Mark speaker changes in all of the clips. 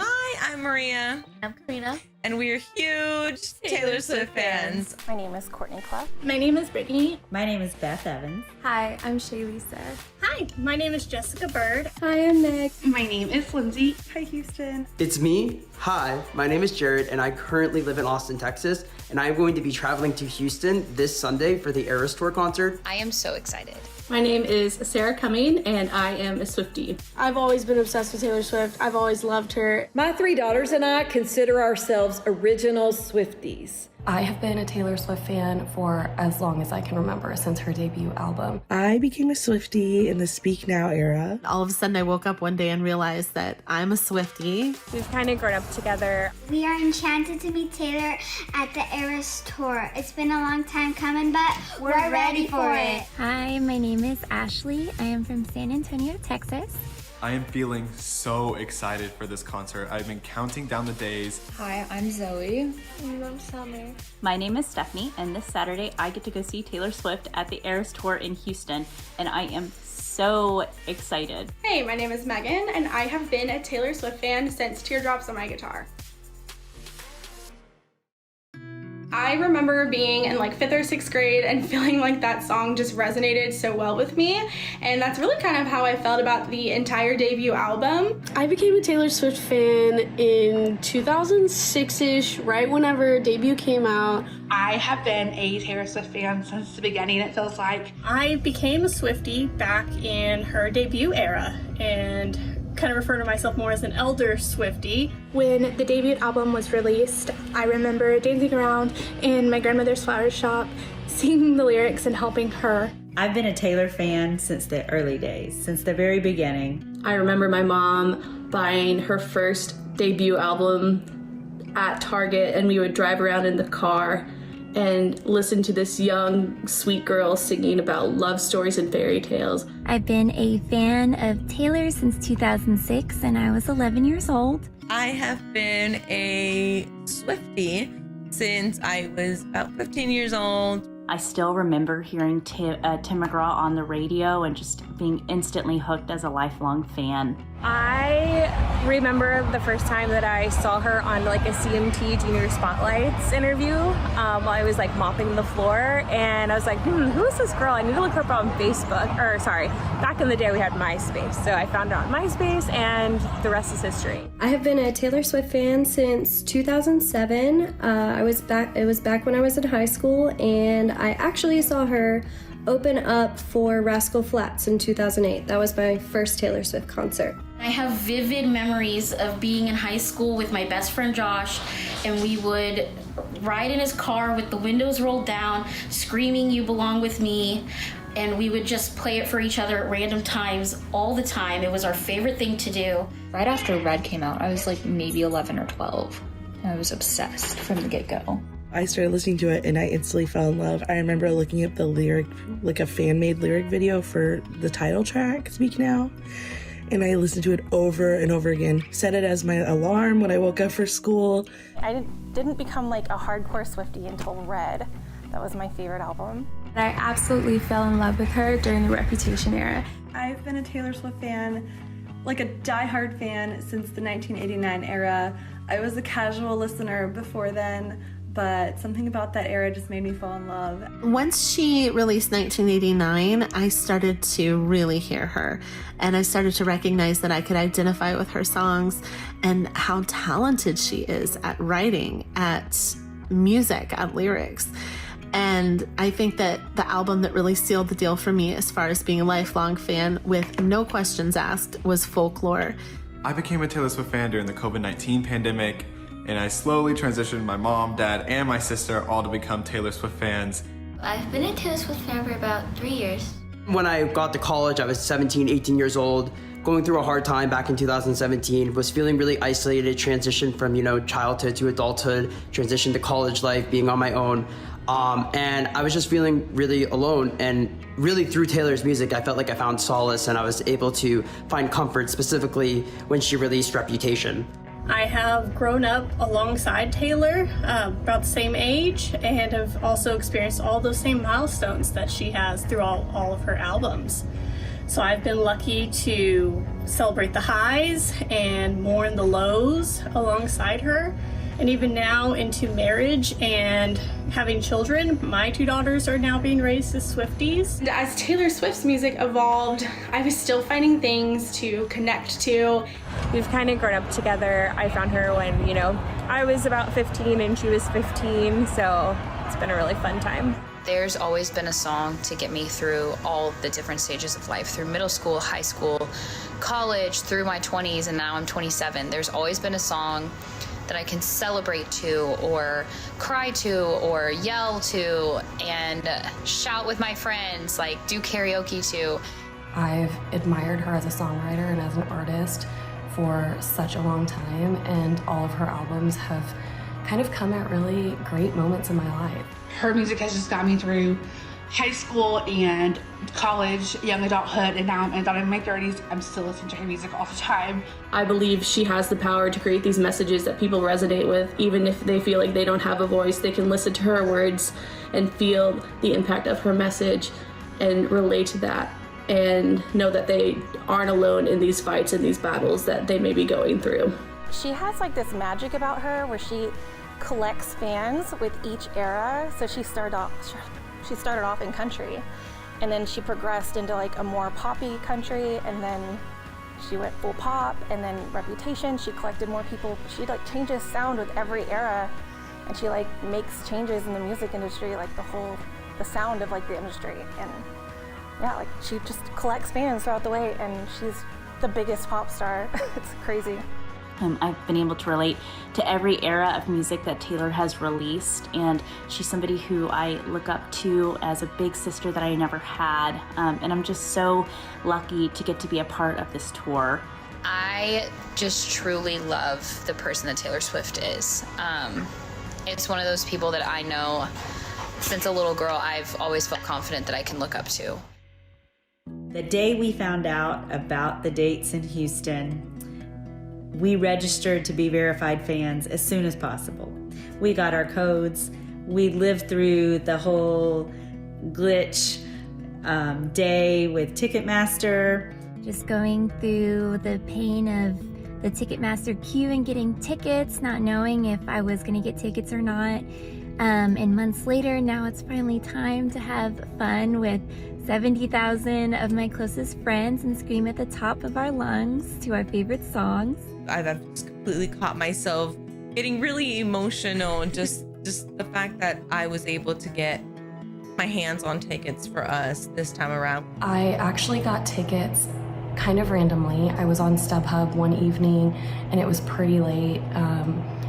Speaker 1: Hi, I'm Maria.
Speaker 2: I'm Karina.
Speaker 1: And we're huge Taylor Swift fans.
Speaker 3: My name is Courtney Clough.
Speaker 4: My name is Brittany.
Speaker 5: My name is Beth Evans.
Speaker 6: Hi, I'm Shay Lisa.
Speaker 4: Hi, my name is Jessica Bird.
Speaker 6: Hi, I'm Meg.
Speaker 7: My name is Lindsay.
Speaker 8: Hi, Houston.
Speaker 9: It's me. Hi, my name is Jared, and I currently live in Austin, Texas, and I'm going to be traveling to Houston this Sunday for the Eras Tour concert.
Speaker 2: I am so excited.
Speaker 4: My name is Sarah Cumming, and I am a Swiftie.
Speaker 10: I've always been obsessed with Taylor Swift. I've always loved her.
Speaker 11: My 3 daughters and I consider ourselves original Swifties.
Speaker 6: I have been a Taylor Swift fan for as long as I can remember, since her debut album.
Speaker 8: I became a Swiftie in the Speak Now era.
Speaker 12: All of a sudden I woke up one day and realized that I'm a Swiftie.
Speaker 3: We've kind of grown up together.
Speaker 13: We are enchanted to meet Taylor at the Eras Tour. It's been a long time coming, but we're ready for it.
Speaker 14: Hi, my name is Ashley. I am from San Antonio, Texas.
Speaker 15: I am feeling so excited for this concert. I've been counting down the days.
Speaker 2: Hi, I'm Zoe.
Speaker 14: And I'm Summer.
Speaker 16: My name is Stephanie, and this Saturday I get to go see Taylor Swift at the Eras Tour in Houston, and I am so excited.
Speaker 4: Hey, my name is Megan, and I have been a Taylor Swift fan since Teardrops on My Guitar. I remember being in like 5th or 6th grade and feeling like that song just resonated so well with me, and that's really kind of how I felt about the entire debut album.
Speaker 10: I became a Taylor Swift fan in 2006-ish, right whenever debut came out.
Speaker 7: I have been a Taylor Swift fan since the beginning, it feels like.
Speaker 4: I became a Swiftie back in her debut era, and kind of refer to myself more as an elder Swiftie.
Speaker 3: When the debut album was released, I remember dancing around in my grandmother's flower shop, singing the lyrics and helping her.
Speaker 5: I've been a Taylor fan since the early days, since the very beginning.
Speaker 10: I remember my mom buying her first debut album at Target, and we would drive around in the car and listen to this young, sweet girl singing about love stories and fairy tales.
Speaker 14: I've been a fan of Taylor since 2006, and I was 11 years old.
Speaker 1: I have been a Swiftie since I was about 15 years old.
Speaker 16: I still remember hearing Tim McGraw on the radio and just being instantly hooked as a lifelong fan.
Speaker 3: I remember the first time that I saw her on like a CMT Junior Spotlights interview while I was like mopping the floor, and I was like, who is this girl? I need to look her up on Facebook, or sorry, back in the day we had MySpace. So I found her on MySpace, and the rest is history.
Speaker 6: I have been a Taylor Swift fan since 2007. It was back when I was in high school, and I actually saw her open up for Rascal Flatts in 2008. That was my first Taylor Swift concert.
Speaker 2: I have vivid memories of being in high school with my best friend Josh, and we would ride in his car with the windows rolled down, screaming, "You belong with me," and we would just play it for each other at random times all the time. It was our favorite thing to do.
Speaker 17: Right after Red came out, I was like maybe 11 or 12. I was obsessed from the get-go.
Speaker 8: I started listening to it and I instantly fell in love. I remember looking up the lyric, like a fan-made lyric video for the title track, Speak Now, and I listened to it over and over again. Set it as my alarm when I woke up for school.
Speaker 3: I didn't become like a hardcore Swiftie until Red. That was my favorite album.
Speaker 6: I absolutely fell in love with her during the Reputation era.
Speaker 8: I've been a Taylor Swift fan, like a die-hard fan, since the 1989 era. I was a casual listener before then, but something about that era just made me fall in love.
Speaker 12: Once she released 1989, I started to really hear her, and I started to recognize that I could identify with her songs and how talented she is at writing, at music, at lyrics. And I think that the album that really sealed the deal for me as far as being a lifelong fan with no questions asked was Folklore.
Speaker 15: I became a Taylor Swift fan during the COVID-19 pandemic, and I slowly transitioned my mom, dad, and my sister all to become Taylor Swift fans.
Speaker 14: I've been a Taylor Swift fan for about 3 years.
Speaker 9: When I got to college, I was 17, 18 years old, going through a hard time back in 2017, was feeling really isolated, transitioned from, childhood to adulthood, transitioned to college life, being on my own. And I was just feeling really alone, and really through Taylor's music, I felt like I found solace, and I was able to find comfort, specifically when she released Reputation.
Speaker 4: I have grown up alongside Taylor, about the same age, and have also experienced all those same milestones that she has through all of her albums.
Speaker 18: So I've been lucky to celebrate the highs and mourn the lows alongside her. And even now into marriage and having children, my 2 daughters are now being raised as Swifties.
Speaker 4: As Taylor Swift's music evolved, I was still finding things to connect to.
Speaker 3: We've kind of grown up together. I found her when, I was about 15 and she was 15, so it's been a really fun time.
Speaker 19: There's always been a song to get me through all the different stages of life, through middle school, high school, college, through my 20s, and now I'm 27. There's always been a song that I can celebrate to or cry to or yell to and shout with my friends, like do karaoke to.
Speaker 20: I've admired her as a songwriter and as an artist for such a long time, and all of her albums have kind of come at really great moments in my life.
Speaker 7: Her music has just got me through high school and college, young adulthood, and now I'm in my 30s. I'm still listening to her music all the time.
Speaker 10: I believe she has the power to create these messages that people resonate with. Even if they feel like they don't have a voice, they can listen to her words and feel the impact of her message and relate to that and know that they aren't alone in these fights and these battles that they may be going through.
Speaker 3: She has like this magic about her where she collects fans with each era. So she started off in country, and then she progressed into like a more poppy country, and then she went full pop, and then Reputation, she collected more people. She like changes sound with every era, and she like makes changes in the music industry, like the sound of like the industry. And yeah, like she just collects fans throughout the way, and she's the biggest pop star. It's crazy.
Speaker 16: I've been able to relate to every era of music that Taylor has released, and she's somebody who I look up to as a big sister that I never had, and I'm just so lucky to get to be a part of this tour.
Speaker 19: I just truly love the person that Taylor Swift is. It's one of those people that I know since a little girl I've always felt confident that I can look up to.
Speaker 5: The day we found out about the dates in Houston, we registered to be verified fans as soon as possible. We got our codes. We lived through the whole glitch day with Ticketmaster.
Speaker 14: Just going through the pain of the Ticketmaster queue and getting tickets, not knowing if I was going to get tickets or not. And months later, now it's finally time to have fun with 70,000 of my closest friends and scream at the top of our lungs to our favorite songs.
Speaker 1: I've just completely caught myself getting really emotional, and just the fact that I was able to get my hands on tickets for us this time around.
Speaker 20: I actually got tickets kind of randomly. I was on StubHub one evening and it was pretty late,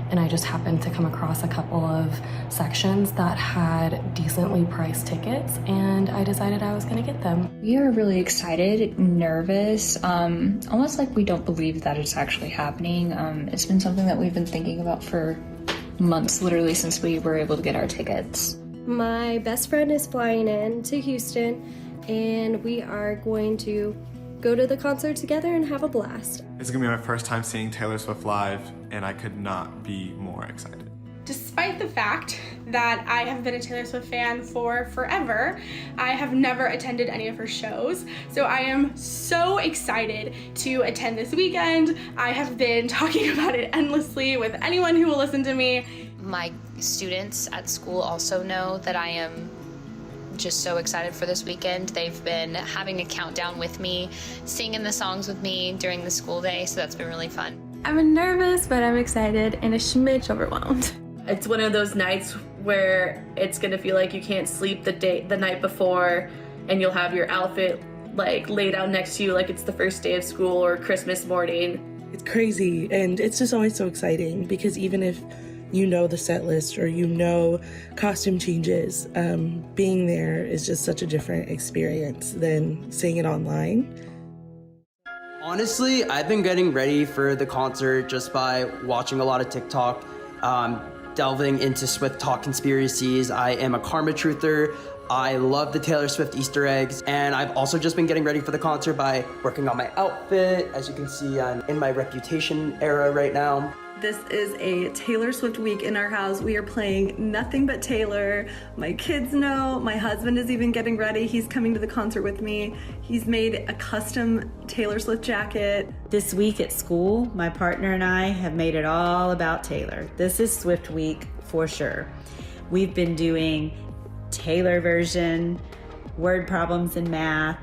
Speaker 20: and I just happened to come across a couple of sections that had decently priced tickets, and I decided I was going to get them.
Speaker 17: We are really excited, nervous, almost like we don't believe that it's actually happening. It's been something that we've been thinking about for months, literally since we were able to get our tickets.
Speaker 6: My best friend is flying in to Houston, and we are going to go to the concert together and have a blast.
Speaker 15: It's gonna be my first time seeing Taylor Swift live, and I could not be more excited.
Speaker 4: Despite the fact that I have been a Taylor Swift fan for forever, I have never attended any of her shows. So I am so excited to attend this weekend. I have been talking about it endlessly with anyone who will listen to me.
Speaker 19: My students at school also know that I am just so excited for this weekend. They've been having a countdown with me, singing the songs with me during the school day, so that's been really fun.
Speaker 21: I'm nervous, but I'm excited and a smidge overwhelmed.
Speaker 10: It's one of those nights where it's gonna feel like you can't sleep the night before, and you'll have your outfit like laid out next to you like it's the first day of school or Christmas morning.
Speaker 8: It's crazy, and it's just always so exciting because even if you know the set list or you know costume changes, being there is just such a different experience than seeing it online.
Speaker 9: Honestly, I've been getting ready for the concert just by watching a lot of TikTok, delving into Swift talk conspiracies. I am a karma truther. I love the Taylor Swift Easter eggs, and I've also just been getting ready for the concert by working on my outfit, as you can see I'm in my Reputation era right now.
Speaker 11: This is a Taylor Swift week in our house. We are playing nothing but Taylor. My kids know. My husband is even getting ready. He's coming to the concert with me. He's made a custom Taylor Swift jacket.
Speaker 5: This week at school, my partner and I have made it all about Taylor. This is Swift week for sure. We've been doing Taylor version, word problems in math.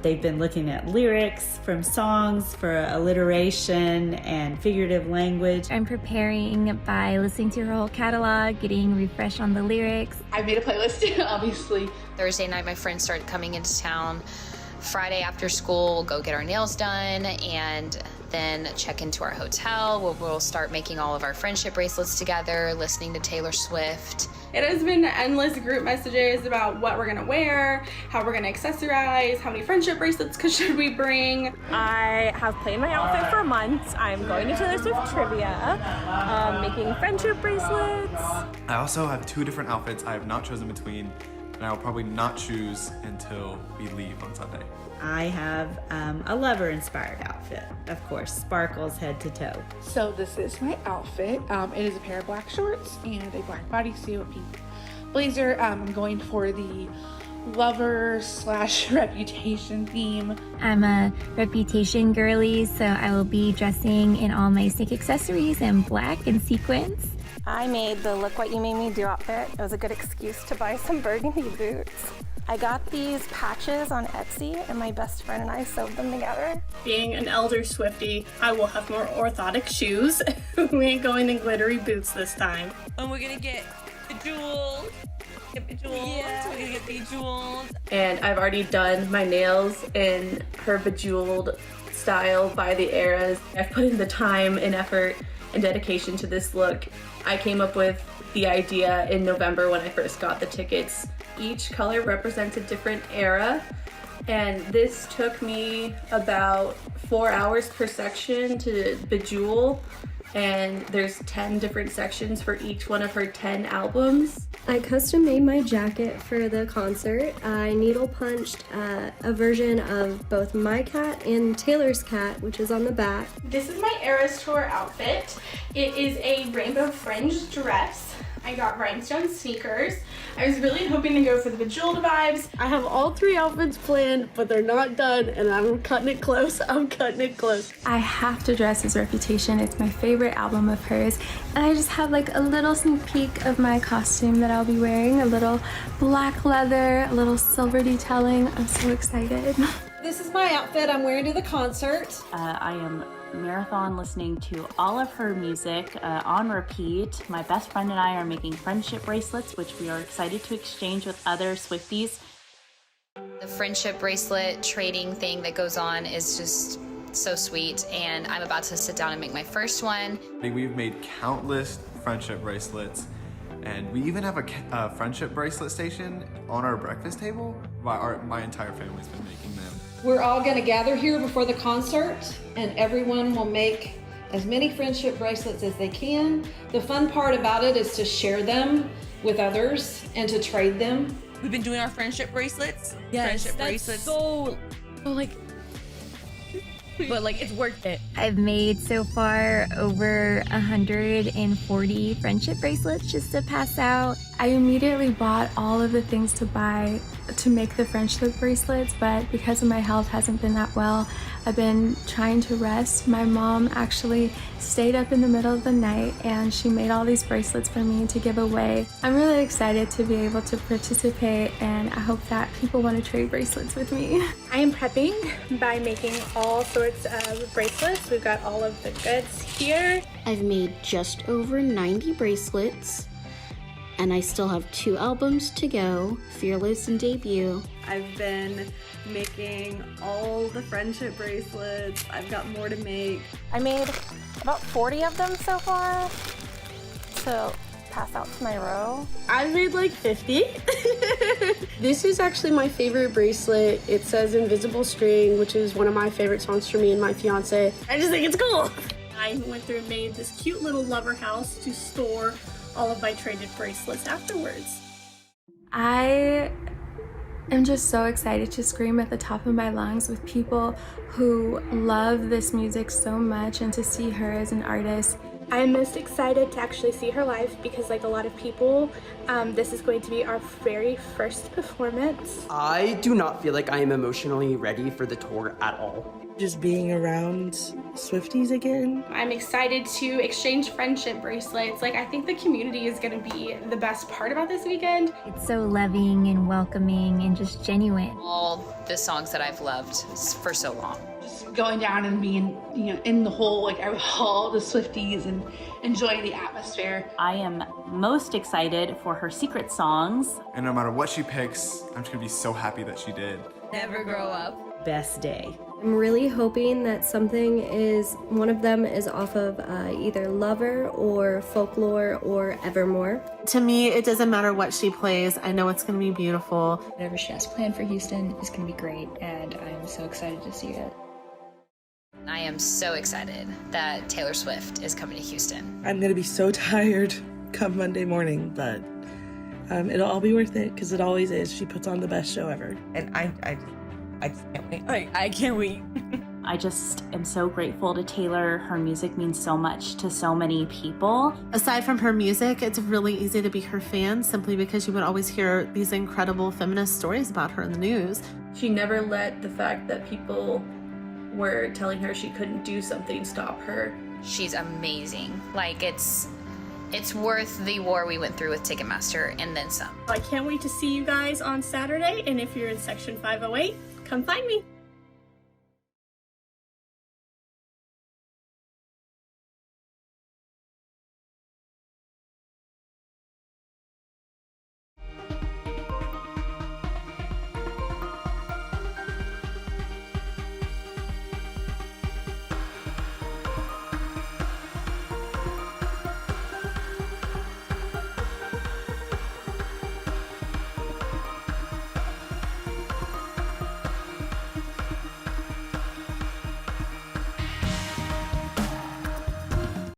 Speaker 5: They've been looking at lyrics from songs for alliteration and figurative language.
Speaker 14: I'm preparing by listening to her whole catalog, getting refreshed on the lyrics.
Speaker 7: I made a playlist, obviously.
Speaker 19: Thursday night, my friends started coming into town. Friday after school, we'll go get our nails done and then check into our hotel where we'll start making all of our friendship bracelets together, listening to Taylor Swift.
Speaker 4: It has been endless group messages about what we're gonna wear, how we're gonna accessorize, how many friendship bracelets should we bring.
Speaker 3: I have planned my outfit for months. I'm going to Taylor Swift trivia, making friendship bracelets.
Speaker 15: I also have 2 different outfits I have not chosen between, and I will probably not choose until we leave on Sunday.
Speaker 5: I have a lover-inspired outfit, of course, sparkles head to toe.
Speaker 7: So this is my outfit. It is a pair of black shorts and a black bodysuit, a pink blazer. I'm going for the lover/reputation theme.
Speaker 14: I'm a reputation girly, so I will be dressing in all my snake accessories in black and sequins.
Speaker 3: I made the Look What You Made Me Do outfit. It was a good excuse to buy some burgundy boots. I got these patches on Etsy and my best friend and I sewed them together.
Speaker 18: Being an elder Swiftie, I will have more orthotic shoes. We ain't going in glittery boots this time.
Speaker 1: And we're gonna get bejeweled. Yeah. We're gonna get bejeweled.
Speaker 10: And I've already done my nails in her bejeweled style by the eras. I've put in the time and effort and dedication to this look. I came up with the idea in November when I first got the tickets. Each color represents a different era, and this took me about 4 hours per section to bejewel, and there's 10 different sections for each one of her 10 albums.
Speaker 6: I custom made my jacket for the concert. I needle punched a version of both my cat and Taylor's cat, which is on the back.
Speaker 4: This is my Eras Tour outfit. It is a rainbow fringed dress. I got rhinestone sneakers. I was really hoping to go for the bejeweled vibes.
Speaker 10: I have all 3 outfits planned, but they're not done, and I'm cutting it close.
Speaker 21: I have to dress as Reputation. It's my favorite album of hers. And I just have like a little sneak peek of my costume that I'll be wearing. A little black leather, a little silver detailing. I'm so excited.
Speaker 22: This is my outfit I'm wearing to the concert.
Speaker 16: I am marathon listening to all of her music on repeat. My best friend and I are making friendship bracelets, which we are excited to exchange with other Swifties.
Speaker 19: The friendship bracelet trading thing that goes on is just so sweet, and I'm about to sit down and make my first one.
Speaker 15: We've made countless friendship bracelets, and we even have a friendship bracelet station on our breakfast table. My entire family's been making them.
Speaker 22: We're all gonna gather here before the concert and everyone will make as many friendship bracelets as they can. The fun part about it is to share them with others and to trade them.
Speaker 1: We've been doing our friendship bracelets.
Speaker 23: Yes,
Speaker 1: friendship
Speaker 23: that's
Speaker 1: bracelets.
Speaker 23: so like, but like it's worth it.
Speaker 14: I've made so far over 140 friendship bracelets just to pass out.
Speaker 21: I immediately bought all of the things to buy to make the friendship bracelets, but because of my health hasn't been that well, I've been trying to rest. My mom actually stayed up in the middle of the night and she made all these bracelets for me to give away. I'm really excited to be able to participate, and I hope that people want to trade bracelets with me.
Speaker 24: I am prepping by making all sorts of bracelets. We've got all of the goods here.
Speaker 2: I've made just over 90 bracelets, and I still have 2 albums to go, Fearless and Debut.
Speaker 11: I've been making all the friendship bracelets. I've got more to make.
Speaker 3: I made about 40 of them so far to pass out to my row.
Speaker 10: I've made like 50. This is actually my favorite bracelet. It says Invisible String, which is one of my favorite songs for me and my fiance. I just think it's cool.
Speaker 18: I went through and made this cute little lover house to store all of my traded bracelets afterwards.
Speaker 21: I am just so excited to scream at the top of my lungs with people who love this music so much, and to see her as an artist
Speaker 24: I am most excited to actually see her live because, like a lot of people, this is going to be our very first performance.
Speaker 9: I do not feel like I am emotionally ready for the tour at all.
Speaker 8: Just being around Swifties again.
Speaker 4: I'm excited to exchange friendship bracelets. Like, I think the community is gonna be the best part about this weekend.
Speaker 14: It's so loving and welcoming and just genuine.
Speaker 19: All the songs that I've loved for so long.
Speaker 7: Just going down and being, in the whole, like, all the Swifties and enjoying the atmosphere.
Speaker 16: I am most excited for her secret songs.
Speaker 15: And no matter what she picks, I'm just gonna be so happy that she did.
Speaker 1: Never grow up.
Speaker 5: Best day.
Speaker 6: I'm really hoping that one of them is off of either Lover or Folklore or Evermore.
Speaker 12: To me, it doesn't matter what she plays. I know it's going to be beautiful.
Speaker 13: Whatever she has planned for Houston is going to be great, and I'm so excited to see it.
Speaker 19: I am so excited that Taylor Swift is coming to Houston.
Speaker 8: I'm gonna be so tired come Monday morning, but it'll all be worth it because it always is. She puts on the best show ever.
Speaker 1: And I just can't wait. I can't wait.
Speaker 16: I just am so grateful to Taylor. Her music means so much to so many people.
Speaker 12: Aside from her music, it's really easy to be her fan simply because you would always hear these incredible feminist stories about her in the news.
Speaker 10: She never let the fact that people were telling her she couldn't do something stop her.
Speaker 19: She's amazing. Like, it's worth the war we went through with Ticketmaster and then some.
Speaker 18: I can't wait to see you guys on Saturday, and if you're in section 508, come find me.